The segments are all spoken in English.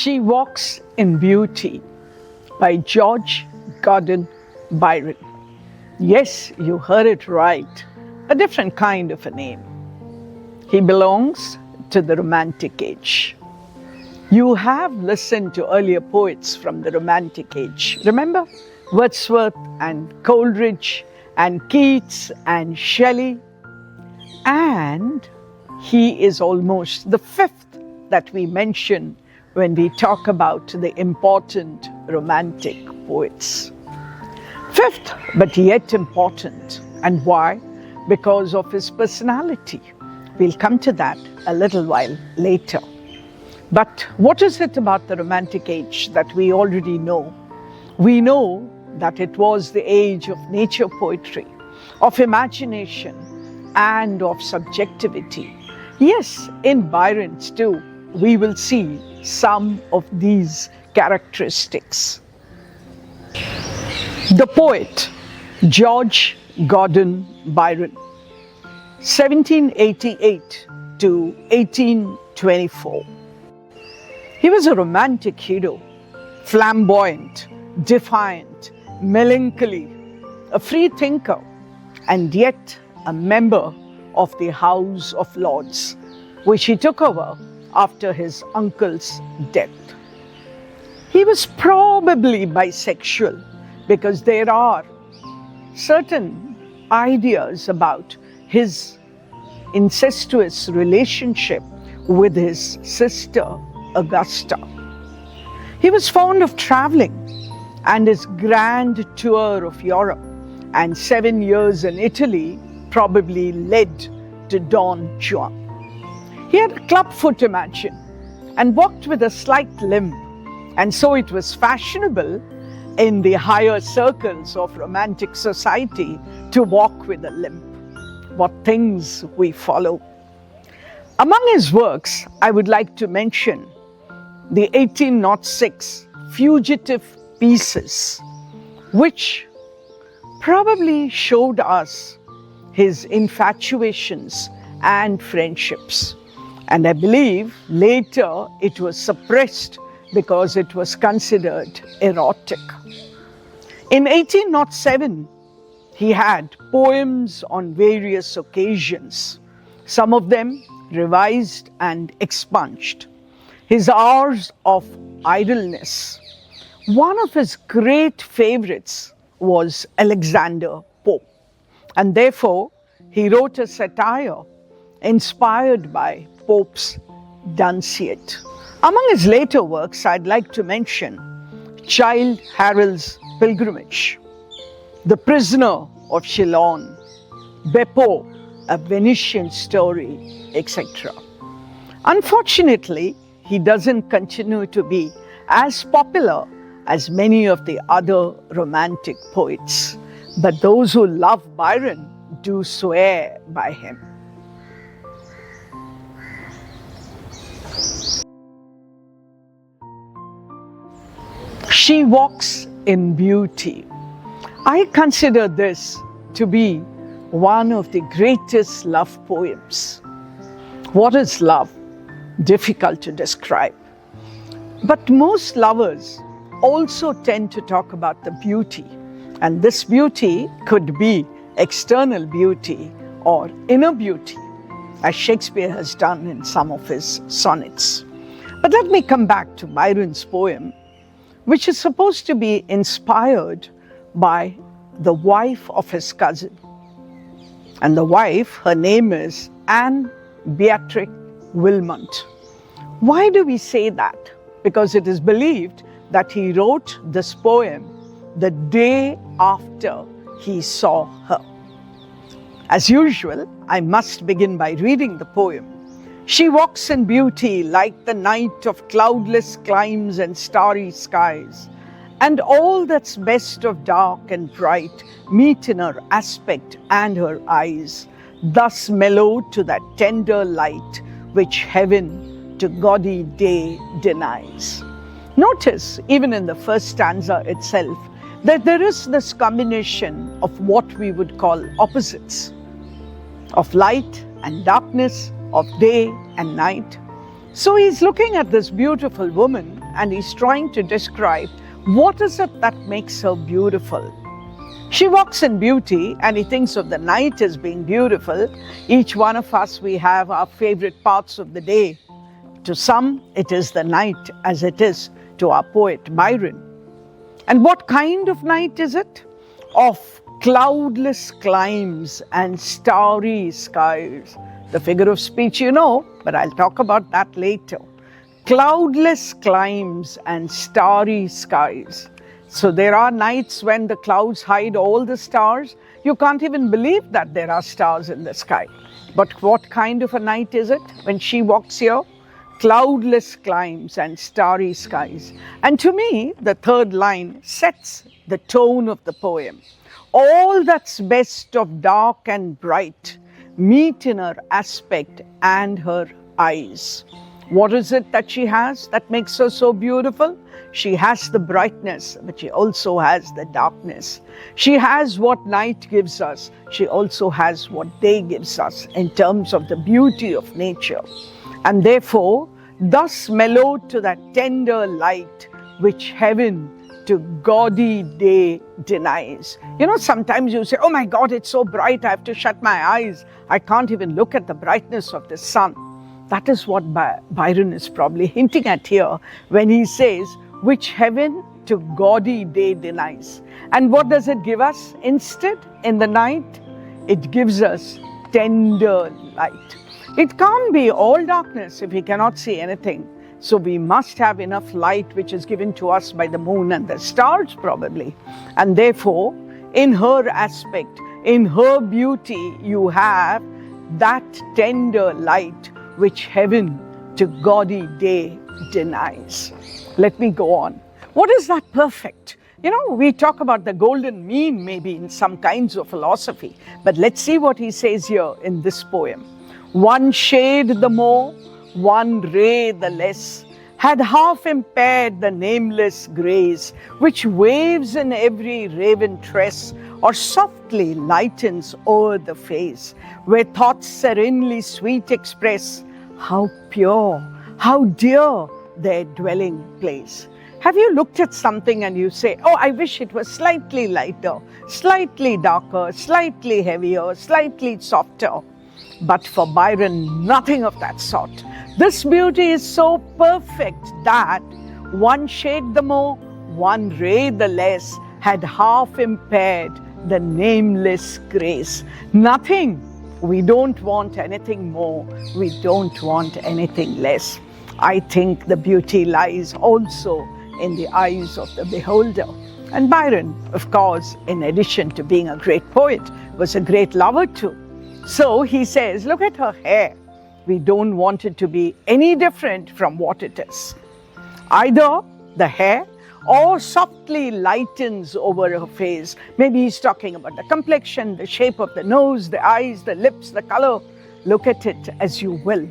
She Walks in Beauty by George Gordon Byron. Yes, you heard it right. A different kind of a name. He belongs to the Romantic age. You have listened to earlier poets from the Romantic age. Remember? Wordsworth and Coleridge and Keats and Shelley. And he is almost the fifth that we mention when we talk about the important Romantic poets. Fifth, but yet important. And why? Because of his personality. We'll come to that a little while later. But what is it about the Romantic age that we already know? We know that it was the age of nature poetry, of imagination, and of subjectivity. Yes, in Byron's too, we will see some of these characteristics. The poet, George Gordon Byron, 1788 to 1824. He was a romantic hero, flamboyant, defiant, melancholy, a free thinker, and yet a member of the House of Lords, which he took over after his uncle's death. He was probably bisexual because there are certain ideas about his incestuous relationship with his sister Augusta. He was fond of traveling, and his grand tour of Europe and 7 years in Italy probably led to Don Juan. He had a clubfoot, imagine, and walked with a slight limp, and so it was fashionable in the higher circles of romantic society to walk with a limp. What things we follow. Among his works, I would like to mention the 1806 Fugitive Pieces, which probably showed us his infatuations and friendships. And I believe later it was suppressed because it was considered erotic. In 1807, he had poems on various occasions, some of them revised and expunged. His Hours of Idleness. One of his great favorites was Alexander Pope, and therefore he wrote a satire inspired by Pope's Dunciad. Among his later works, I'd like to mention Childe Harold's Pilgrimage, The Prisoner of Chillon, Beppo, A Venetian Story, etc. Unfortunately, he doesn't continue to be as popular as many of the other Romantic poets, but those who love Byron do swear by him. She Walks in Beauty. I consider this to be one of the greatest love poems. What is love? Difficult to describe. But most lovers also tend to talk about the beauty, and this beauty could be external beauty or inner beauty, as Shakespeare has done in some of his sonnets. But let me come back to Byron's poem, which is supposed to be inspired by the wife of his cousin. And the wife, her name is Anne Beatrix Wilmot. Why do we say that? Because it is believed that he wrote this poem the day after he saw her. As usual, I must begin by reading the poem. She walks in beauty like the night of cloudless climes and starry skies, and all that's best of dark and bright meet in her aspect and her eyes, thus mellowed to that tender light which heaven to gaudy day denies. Notice, even in the first stanza itself, that there is this combination of what we would call opposites, of light and darkness, of day and night. So he's looking at this beautiful woman and he's trying to describe what is it that makes her beautiful. She walks in beauty, and he thinks of the night as being beautiful. Each one of us, we have our favorite parts of the day. To some, it is the night, as it is to our poet Byron. And what kind of night is it? Of cloudless climes and starry skies. The figure of speech you know, but I'll talk about that later. Cloudless climes and starry skies. So there are nights when the clouds hide all the stars. You can't even believe that there are stars in the sky. But what kind of a night is it when she walks here? Cloudless climes and starry skies. And to me, the third line sets the tone of the poem. All that's best of dark and bright meet in her aspect and her eyes. What is it that she has that makes her so beautiful? She has the brightness, but she also has the darkness. She has what night gives us. She also has what day gives us in terms of the beauty of nature. And therefore, thus mellowed to that tender light which heaven to gaudy day denies. You know, sometimes you say, oh my God, it's so bright, I have to shut my eyes. I can't even look at the brightness of the sun. That is what Byron is probably hinting at here when he says, which heaven to gaudy day denies. And what does it give us instead in the night? It gives us tender light. It can't be all darkness if we cannot see anything. So we must have enough light which is given to us by the moon and the stars probably. And therefore, in her aspect, in her beauty, you have that tender light which heaven to gaudy day denies. Let me go on. What is that perfect? You know, we talk about the golden mean maybe in some kinds of philosophy, but let's see what he says here in this poem. One shade the more, one ray the less, had half impaired the nameless grace, which waves in every raven tress, or softly lightens o'er the face, where thoughts serenely sweet express, how pure, how dear their dwelling place. Have you looked at something and you say, oh, I wish it was slightly lighter, slightly darker, slightly heavier, slightly softer? But for Byron, nothing of that sort. This beauty is so perfect that one shade the more, one ray the less, had half impaired the nameless grace. Nothing. We don't want anything more. We don't want anything less. I think the beauty lies also in the eyes of the beholder. And Byron, of course, in addition to being a great poet, was a great lover too. So he says, look at her hair. We don't want it to be any different from what it is. Either the hair or softly lightens over her face. Maybe he's talking about the complexion, the shape of the nose, the eyes, the lips, the color. Look at it as you will.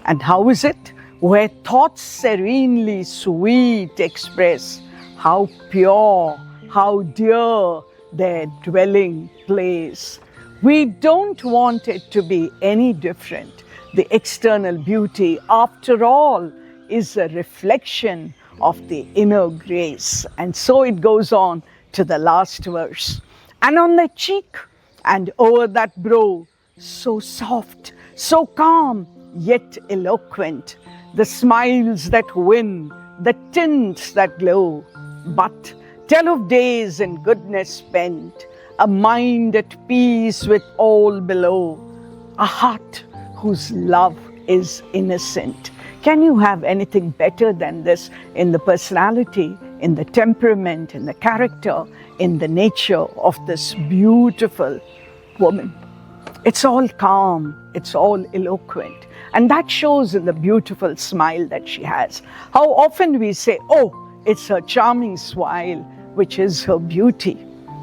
And how is it? Where thoughts serenely sweet express, how pure, how dear their dwelling place. We don't want it to be any different. The external beauty, after all, is a reflection of the inner grace. And so it goes on to the last verse. And on the cheek and o'er that brow, so soft, so calm, yet eloquent, the smiles that win, the tints that glow. But tell of days in goodness spent, a mind at peace with all below, a heart whose love is innocent. Can you have anything better than this in the personality, in the temperament, in the character, in the nature of this beautiful woman? It's all calm, it's all eloquent. And that shows in the beautiful smile that she has. How often we say, oh, it's her charming smile, which is her beauty.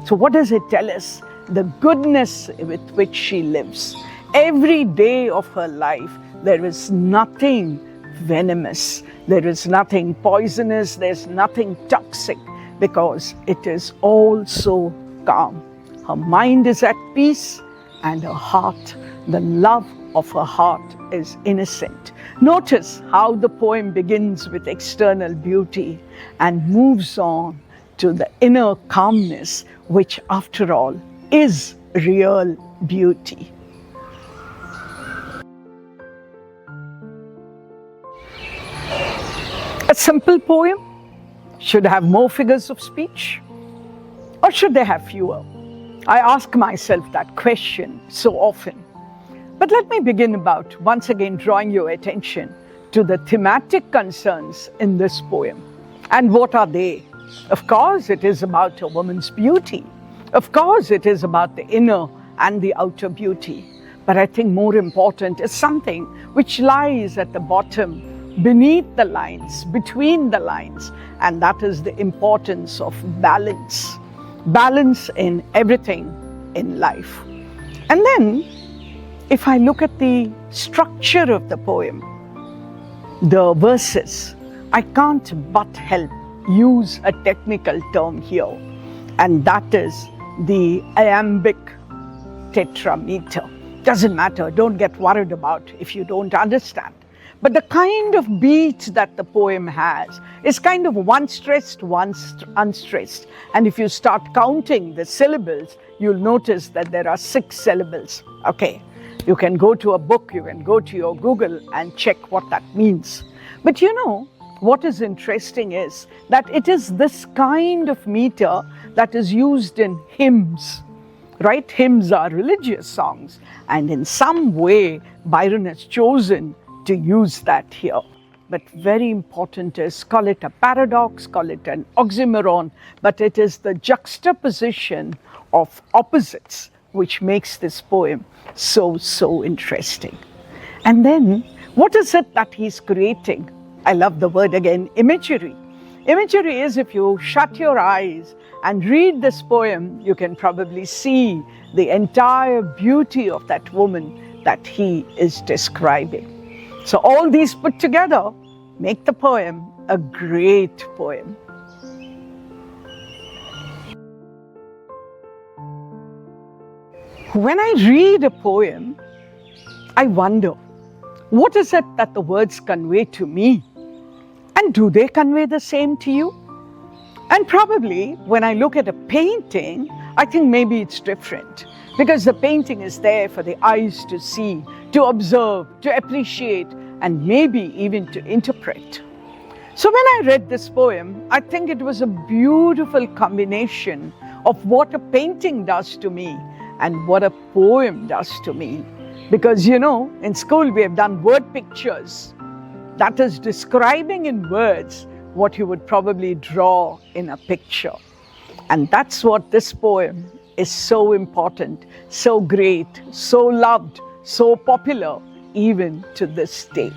So what does it tell us? The goodness with which she lives. Every day of her life, there is nothing venomous, there is nothing poisonous, there's nothing toxic, because it is all so calm. Her mind is at peace and her heart, the love of her heart is innocent. Notice how the poem begins with external beauty and moves on to the inner calmness, which after all is real beauty. A simple poem should have more figures of speech, or should they have fewer? I ask myself that question so often. But let me begin about once again drawing your attention to the thematic concerns in this poem. And what are they? Of course, it is about a woman's beauty. Of course, it is about the inner and the outer beauty. But I think more important is something which lies at the bottom, beneath the lines, between the lines, and that is the importance of balance. Balance in everything in life. And then, if I look at the structure of the poem, the verses, I can't but help use a technical term here, and that is the iambic tetrameter. Doesn't matter, don't get worried about if you don't understand. But the kind of beat that the poem has is kind of one stressed, one unstressed. And if you start counting the syllables, you'll notice that there are 6 syllables. Okay, you can go to a book, you can go to your Google and check what that means. But you know, what is interesting is that it is this kind of meter that is used in hymns, right? Hymns are religious songs, and in some way, Byron has chosen to use that here. But very important is, call it a paradox, call it an oxymoron, but it is the juxtaposition of opposites which makes this poem so interesting. And then, what is it that he's creating? I love the word again, imagery. Imagery is, if you shut your eyes and read this poem, you can probably see the entire beauty of that woman that he is describing. So all these put together make the poem a great poem. When I read a poem, I wonder, what is it that the words convey to me? And do they convey the same to you? And probably when I look at a painting, I think maybe it's different, because the painting is there for the eyes to see, to observe, to appreciate, and maybe even to interpret. So when I read this poem, I think it was a beautiful combination of what a painting does to me and what a poem does to me. Because you know, in school we have done word pictures. That is describing in words what you would probably draw in a picture. And that's what this poem is so important, so great, so loved, so popular, even to this day.